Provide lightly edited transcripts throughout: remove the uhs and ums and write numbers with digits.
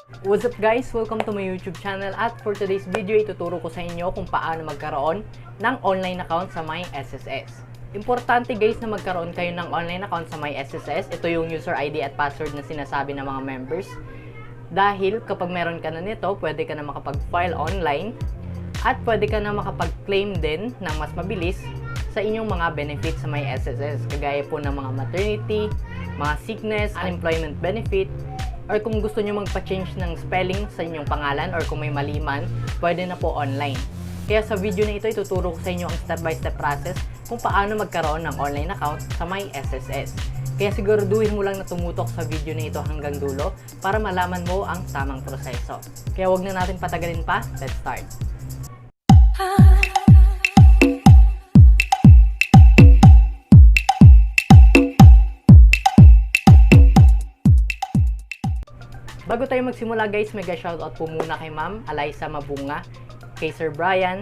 What's up guys? Welcome to my YouTube channel at for today's video ituturo ko sa inyo kung paano magkaroon ng online account sa my SSS. Importante guys na magkaroon kayo ng online account sa my SSS. Ito yung user ID at password na sinasabi ng mga members. Dahil kapag meron ka na nito, pwede ka na makapag-file online at pwede ka na makapag-claim din ng mas mabilis sa inyong mga benefits sa my SSS. Kagaya po ng mga maternity, mga sickness, unemployment benefit, or kung gusto nyo magpa-change ng spelling sa inyong pangalan or kung may mali man, pwede na po online. Kaya sa video na ito, ituturo ko sa inyo ang step-by-step process kung paano magkaroon ng online account sa my SSS. Kaya siguraduhin mo lang na tumutok sa video na ito hanggang dulo para malaman mo ang tamang proseso. Kaya wag na natin patagalin pa, let's start! Bago tayo magsimula guys, mega shoutout po muna kay Ma'am Alaysa Mabunga, kay Sir Brian,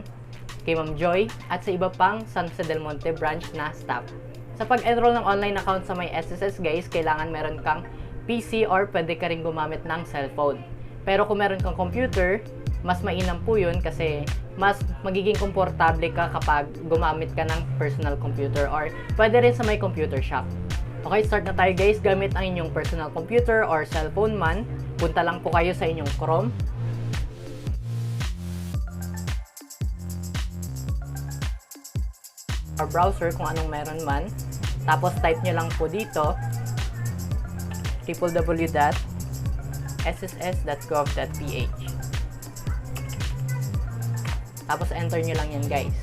kay Ma'am Joy, at sa iba pang San Jose del Monte branch na staff. Sa pag-enroll ng online account sa may SSS guys, kailangan meron kang PC or pwede ka rin gumamit ng cellphone. Pero kung meron kang computer, mas mainam po yun kasi mas magiging komportable ka kapag gumamit ka ng personal computer or pwede rin sa may computer shop. Okay, start na tayo guys. Gamit ang inyong personal computer or cellphone man, punta lang po kayo sa inyong Chrome. Or browser kung anong meron man. Tapos type nyo lang po dito www.sss.gov.ph. Tapos enter nyo lang yan guys.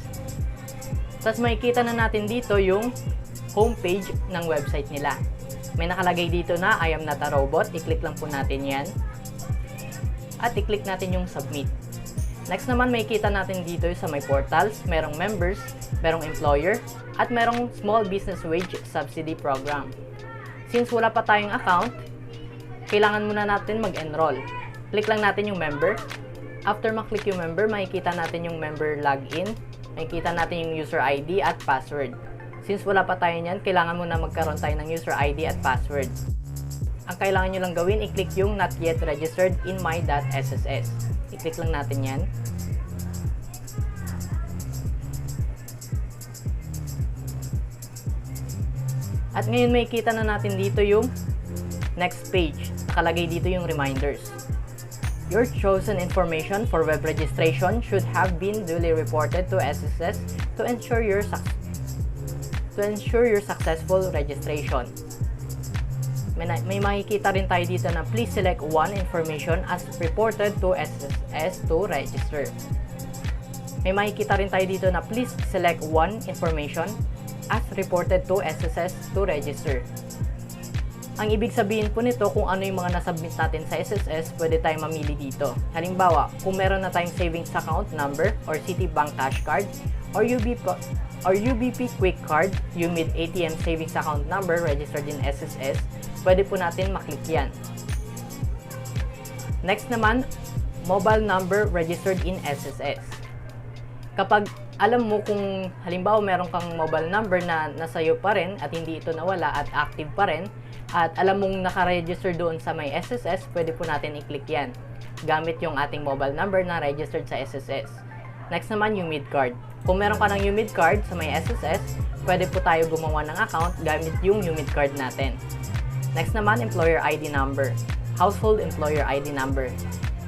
Tapos makikita na natin dito yung homepage ng website nila. May nakalagay dito na I am not a robot. I-click lang po natin yan. At i-click natin yung submit. Next naman makikita natin dito sa my portals. Merong members, merong employer, at merong small business wage subsidy program. Since wala pa tayong account, kailangan muna natin mag-enroll. Click lang natin yung member. After maklik yung member, makikita natin yung member login. Makikita natin yung user ID at password. Since wala pa tayo niyan, kailangan muna magkaroon tayo ng user ID at password. Ang kailangan nyo lang gawin, i-click yung not yet registered in my.sss. I-click lang natin yan. At ngayon makikita na natin dito yung next page. Nakalagay dito yung reminders. Your chosen information for web registration should have been duly reported to SSS to ensure your successful registration. May makikita rin tayo dito na please select one information as reported to SSS to register. May makikita rin tayo dito na please select one information as reported to SSS to register. Ang ibig sabihin po nito, kung ano yung mga nasubmit natin sa SSS, pwede tayong mamili dito. Halimbawa, kung meron na tayong savings account number or Citibank cash card or UBP quick card, UMID ATM savings account number registered in SSS, pwede po natin maklik yan. Next naman, mobile number registered in SSS. Kapag alam mo kung halimbawa meron kang mobile number na nasayo pa rin at hindi ito nawala at active pa rin, at alam mong nakaregister doon sa may SSS, pwede po natin i-click yan gamit yung ating mobile number na registered sa SSS. Next naman, UMID Card. Kung meron ka ng UMID Card sa may SSS, pwede po tayo gumawa ng account gamit yung UMID Card natin. Next naman, Employer ID Number. Household Employer ID Number.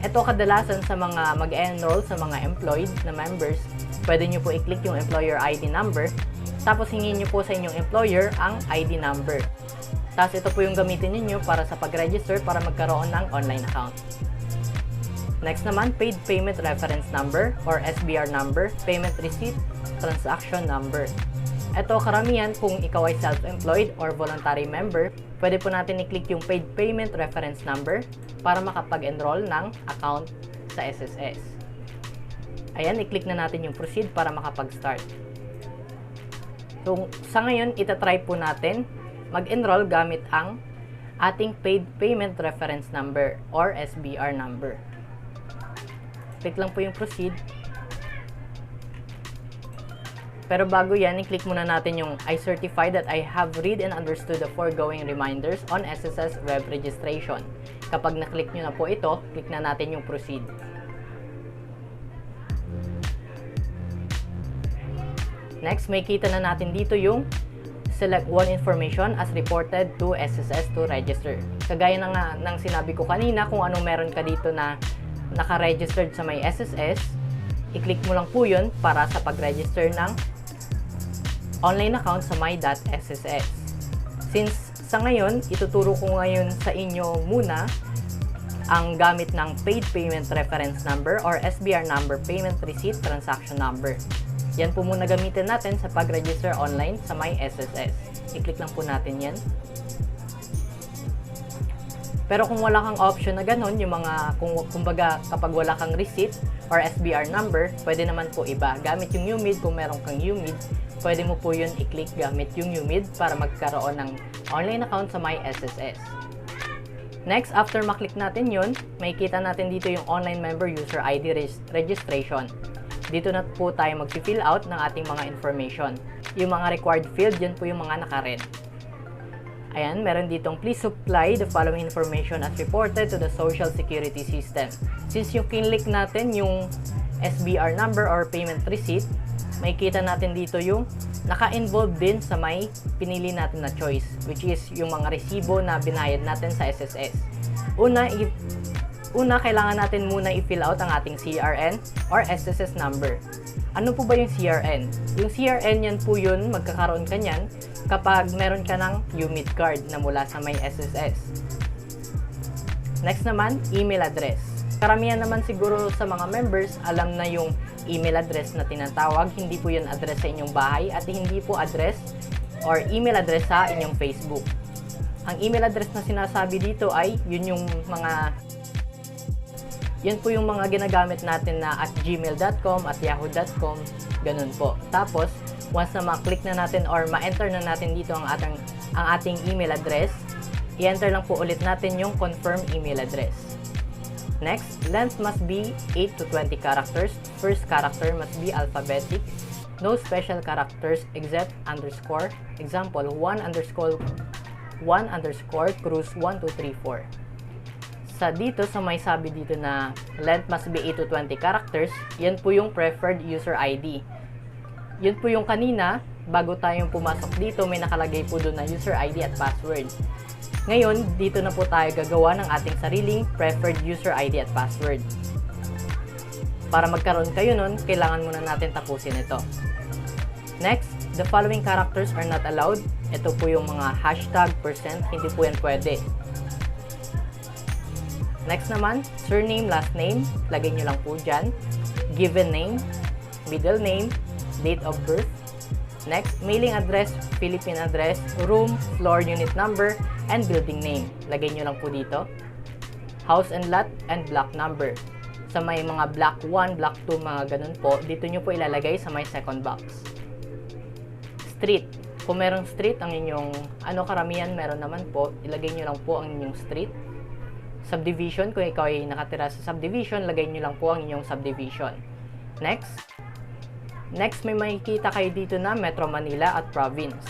Ito kadalasan sa mga mag-enroll sa mga employed na members, pwede nyo po i-click yung Employer ID Number, tapos hingin nyo po sa inyong employer ang ID number. Tapos ito po yung gamitin niyo para sa pag-register para magkaroon ng online account. Next naman, Paid Payment Reference Number or SBR number, Payment Receipt, Transaction Number. Ito karamihan kung ikaw ay self-employed or voluntary member, pwede po natin i-click yung Paid Payment Reference Number para makapag-enroll ng account sa SSS. Ayan, i-click na natin yung Proceed para makapag-start. So, sa ngayon, itatry po natin mag-enroll gamit ang ating Paid Payment Reference Number or SBR number. Click lang po yung Proceed. Pero bago yan, i-click muna natin yung I certify that I have read and understood the foregoing reminders on SSS web registration. Kapag na-click nyo na po ito, click na natin yung proceed. Next, may kita na natin dito yung select one information as reported to SSS to register. Kagaya na nga ng sinabi ko kanina, kung anong meron ka dito na naka-registered sa may SSS, i-click mo lang po yun para sa pag-register ng online account sa my.sss. Since sa ngayon, ituturo ko ngayon sa inyo muna ang gamit ng Paid Payment Reference Number or SBR Number Payment Receipt Transaction Number. Yan po muna gamitin natin sa pag-register online sa my SSS. I-click lang po natin yan. Pero kung wala kang option na ganun, yung mga, kumbaga kapag wala kang receipt or SBR number, pwede naman po iba. Gamit yung UMID, kung meron kang UMID, pwede mo po yun i-click gamit yung UMID para magkaroon ng online account sa my SSS. Next, after maklik natin yun, may kita natin dito yung Online Member User ID Registration. Dito na po tayo mag-fill out ng ating mga information. Yung mga required field, yan po yung mga naka-red. Ayan, meron ditong please supply the following information as reported to the Social Security System. Since yung kinlik natin yung SBR number or payment receipt, may kita natin dito yung naka-involve din sa may pinili natin na choice, which is yung mga resibo na binayad natin sa SSS. Una, kailangan natin muna i-fill out ang ating CRN or SSS number. Ano po ba yung CRN? Yung CRN, yan po yun, magkakaroon ka niyan kapag meron ka ng UMID Card na mula sa may SSS. Next naman, email address. Karamihan naman siguro sa mga members, alam na yung email address na tinatawag. Hindi po yun address sa inyong bahay at hindi po address or email address sa inyong Facebook. Ang email address na sinasabi dito ay yun yung mga yan po yung mga ginagamit natin na at gmail.com, at yahoo.com, ganun po. Tapos, once na ma-click na natin or ma-enter na natin dito ang ating email address, i-enter lang po ulit natin yung confirm email address. Next, length must be 8 to 20 characters. First character must be alphabetic. No special characters except underscore. Example, 1 underscore cruise 1, 2, 3, 4. Dito sa may sabi dito na length must be 8 to 20 characters, yan po yung preferred user ID. Yun po yung kanina, bago tayong pumasok dito, may nakalagay po doon na user ID at password. Ngayon, dito na po tayo gagawa ng ating sariling preferred user ID at password. Para magkaroon kayo nun, kailangan muna natin tapusin ito. Next, the following characters are not allowed. Ito po yung mga hashtag, %, hindi po yan pwede. Next naman, surname, last name, lagay nyo lang po dyan. Given name, middle name, date of birth. Next, mailing address, Philippine address, room, floor, unit number, and building name. Lagay nyo lang po dito. House and lot, and block number. Sa may mga block 1, block 2, mga ganun po, dito nyo po ilalagay sa may second box. Street. Kung merong street, ang inyong, karamihan meron naman po, ilagay nyo lang po ang inyong street. Subdivision, kung ikaw ay nakatira sa subdivision, lagay nyo lang po ang inyong subdivision. Next, may makikita kayo dito na Metro Manila at Province.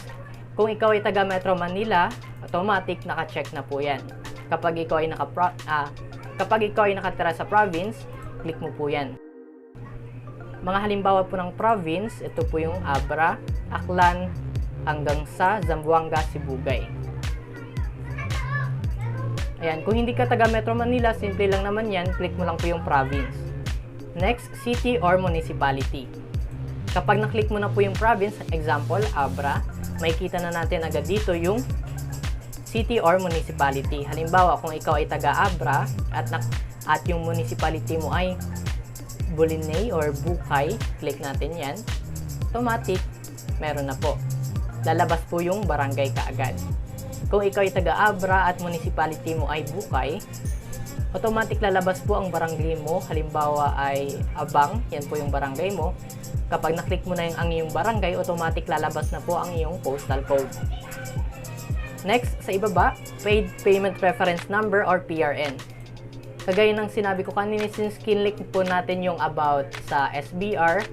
Kung ikaw ay taga Metro Manila, automatic naka-check na po yan. Kapag ikaw ay nakatira sa province, click mo po yan. Mga halimbawa po ng province, ito po yung Abra, Aklan, hanggang sa Zamboanga, Sibugay. Ayan, kung hindi ka taga Metro Manila, simple lang naman yan, click mo lang po yung province. Next, city or municipality. Kapag na-click mo na po yung province, example, Abra, makikita na natin agad dito yung city or municipality. Halimbawa, kung ikaw ay taga Abra at yung municipality mo ay Bolinay or Bukay, click natin yan. Automatic, meron na po. Lalabas po yung barangay kaagad. Kung ikaw ay taga Abra at municipality mo ay Bukay, automatic lalabas po ang barangay mo. Halimbawa ay Abang, yan po yung barangay mo. Kapag na-click mo na ang iyong barangay, automatic lalabas na po ang iyong postal code. Next, sa ibaba, Paid Payment Reference Number or PRN. Kagaya ng sinabi ko kanina, since kinlik po natin yung about sa SBR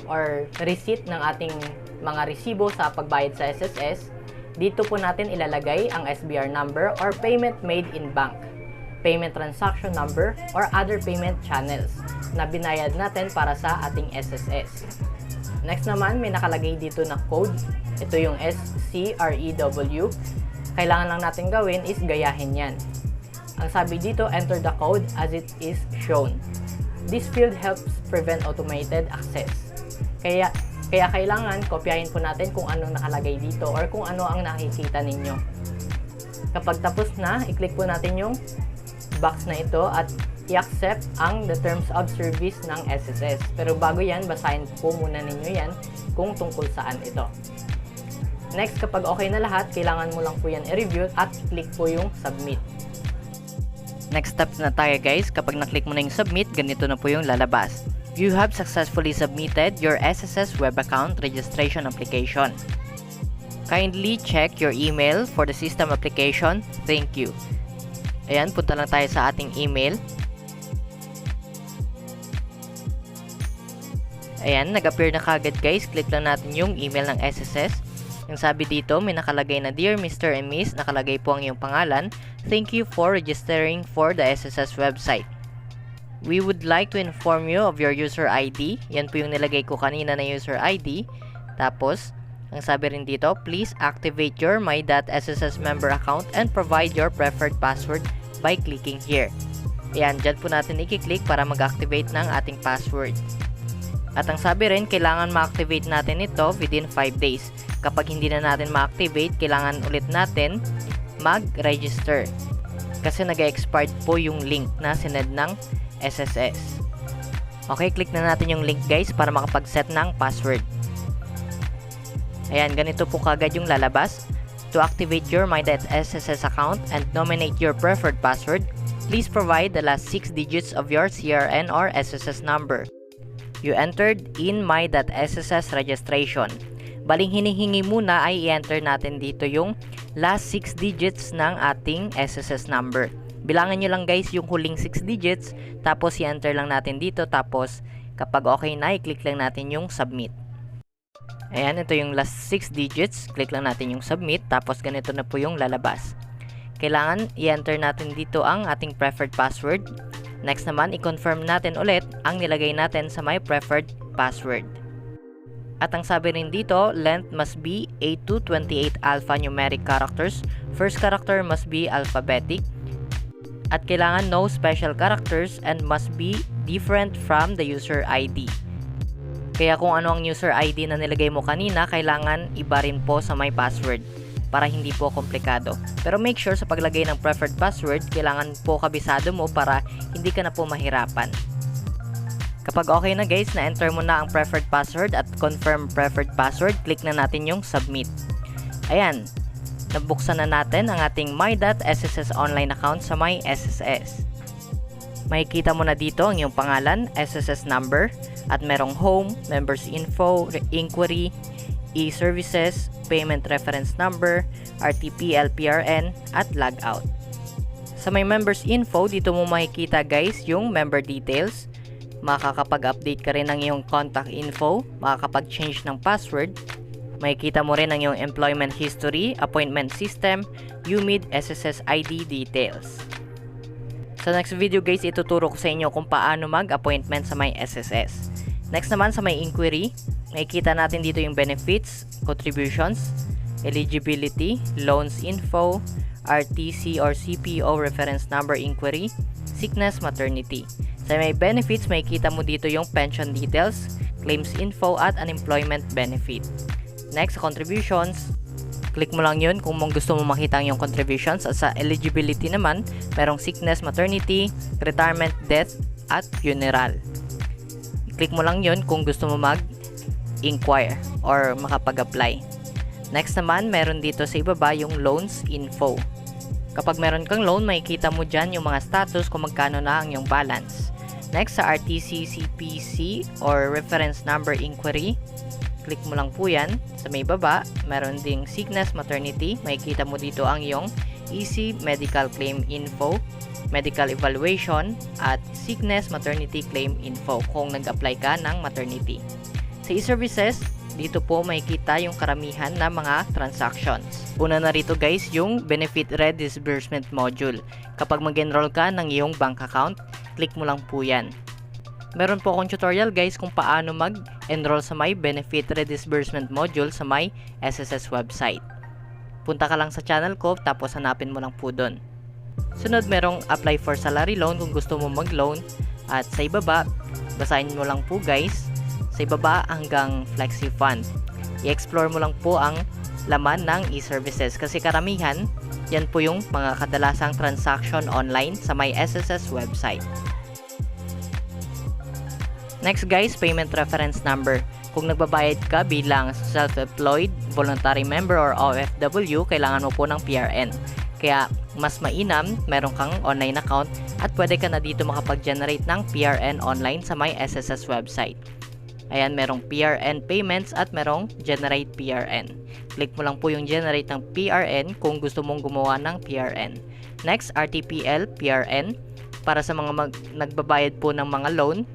or receipt ng ating mga resibo sa pagbayad sa SSS, dito po natin ilalagay ang SBR number or payment made in bank. payment transaction number, or other payment channels na binayad natin para sa ating SSS. Next naman, may nakalagay dito na code. Ito yung SCREW. Kailangan lang natin gawin is gayahin yan. Ang sabi dito, enter the code as it is shown. This field helps prevent automated access. Kaya kailangan kopyahin po natin kung anong nakalagay dito or kung ano ang nakikita ninyo. Kapag tapos na, i-click po natin yung box na ito at i-accept ang the terms of service ng SSS. Pero bago yan, basahin po muna ninyo yan kung tungkol saan ito. Next, kapag okay na lahat, kailangan mo lang po yan i-review at i-click po yung submit. Next step na tayo guys, kapag na-click mo na yung submit, ganito na po yung lalabas. You have successfully submitted your SSS web account registration application. Kindly check your email for the system application. Thank you. Ayan, punta lang tayo sa ating email. Ayan, nag-appear na kagad guys. Click lang natin yung email ng SSS. Yung sabi dito, may nakalagay na Dear Mr. and Miss, nakalagay po ang iyong pangalan. Thank you for registering for the SSS website. We would like to inform you of your user ID. Yan po yung nilagay ko kanina na user ID. Tapos, ang sabi rin dito, please activate your my.sss member account and provide your preferred password by clicking here. Ayan, dyan po natin i-click para mag-activate ng ating password. At ang sabi rin, kailangan ma-activate natin ito within 5 days. Kapag hindi na natin ma-activate, kailangan ulit natin mag-register. Kasi nag-expired po yung link na sinend ng SSS. Okay, click na natin yung link guys para makapag-set ng password. Ayan, ganito po kagad yung lalabas. To activate your my.sss account and nominate your preferred password, please provide the last 6 digits of your CRN or SSS number you entered in my.sss registration. Baling hinihingi muna ay i-enter natin dito yung last 6 digits ng ating SSS number. Bilangan nyo lang guys yung huling 6 digits, tapos i-enter lang natin dito, tapos kapag okay na, i-click lang natin yung submit. Ayan, ito yung last 6 digits. Click lang natin yung submit. Tapos ganito na po yung lalabas. Kailangan i-enter natin dito ang ating preferred password. Next naman, i-confirm natin ulit ang nilagay natin sa my preferred password. At ang sabi rin dito, length must be 8 to 28 alphanumeric characters. First character must be alphabetic. At kailangan no special characters and must be different from the user ID. Kaya kung ano ang user ID na nilagay mo kanina, kailangan iba rin po sa my password para hindi po komplikado. Pero make sure sa paglagay ng preferred password, kailangan po kabisado mo para hindi ka na po mahirapan. Kapag okay na guys, na-enter mo na ang preferred password at confirm preferred password, click na natin yung submit. Ayan, nabuksan na natin ang ating my.sss online account sa my SSS. Makikita mo na dito ang iyong pangalan, SSS number, at merong home, members info, inquiry, e-services, payment reference number, RTP, LPRN, at logout. Sa may members info, dito mo makikita guys yung member details. Makakapag-update ka rin ng iyong contact info, makakapag-change ng password, makikita mo rin ang iyong employment history, appointment system, UMID SSS ID details. Sa next video guys, ituturo ko sa inyo kung paano mag-appointment sa may SSS. Next naman sa may inquiry, makikita natin dito yung benefits, contributions, eligibility, loans info, RTC or CPO reference number inquiry, sickness, maternity. Sa may benefits, makikita mo dito yung pension details, claims info at unemployment benefit. Next, contributions. Click mo lang yun kung gusto mo makita yung contributions. At sa eligibility naman, merong sickness, maternity, retirement, death, at funeral. Click mo lang yun kung gusto mo mag-inquire or makapag-apply. Next naman, meron dito sa ibaba yung loans info. Kapag meron kang loan, makikita mo dyan yung mga status kung magkano na ang iyong balance. Next, sa RTC, CPC or reference number inquiry, click mo lang po yan. Sa may baba, meron ding sickness, maternity. Makikita mo dito ang iyong easy medical claim info, medical evaluation, at sickness, maternity claim info kung nag-apply ka ng maternity. Sa e-services, dito po makikita yung karamihan na mga transactions. Una na rito guys, yung Benefit Redisbursement Module. Kapag mag-enroll ka ng iyong bank account, click mo lang po yan. Meron po akong tutorial guys kung paano mag-enroll sa my Benefit Redisbursement Module sa my SSS website. Punta ka lang sa channel ko, tapos hanapin mo lang po doon. Sunod, merong apply for salary loan kung gusto mo mag-loan. At sa ibaba, basahin mo lang po guys, sa ibaba hanggang Flexi Fund. I-explore mo lang po ang laman ng e-services kasi karamihan, yan po yung mga kadalasang transaction online sa my SSS website. Next guys, payment reference number. Kung nagbabayad ka bilang self-employed, voluntary member or OFW, kailangan mo po ng PRN. Kaya mas mainam, meron kang online account at pwede ka na dito makapag-generate ng PRN Online sa my SSS website. Ayan, merong PRN payments at merong generate PRN. Click mo lang po yung generate ng PRN kung gusto mong gumawa ng PRN. Next, RTPL PRN. Para sa mga nagbabayad po ng mga loan,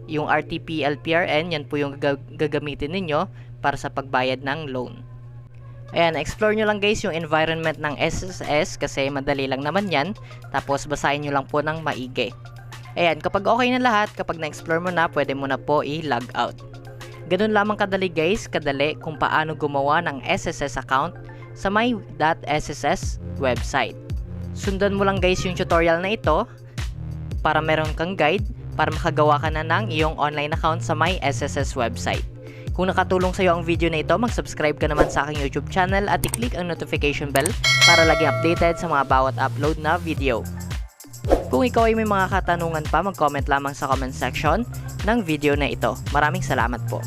yung RTPL PRN, yan po yung gagamitin ninyo para sa pagbayad ng loan. Ayan, explore nyo lang guys yung environment ng SSS kasi madali lang naman yan. Tapos basahin nyo lang po ng maigi. Ayan, kapag okay na lahat, kapag na-explore mo na, pwede mo na po i-log out. Ganun lamang kadali guys, kadali kung paano gumawa ng SSS account sa my .sss website. Sundan mo lang guys yung tutorial na ito para meron kang guide para makagawa ka na ng iyong online account sa my SSS website. Kung nakatulong sa iyo ang video na ito, mag-subscribe ka naman sa aking YouTube channel at i-click ang notification bell para laging updated sa mga bawat upload na video. Kung ikaw ay may mga katanungan pa, mag-comment lamang sa comment section ng video na ito. Maraming salamat po.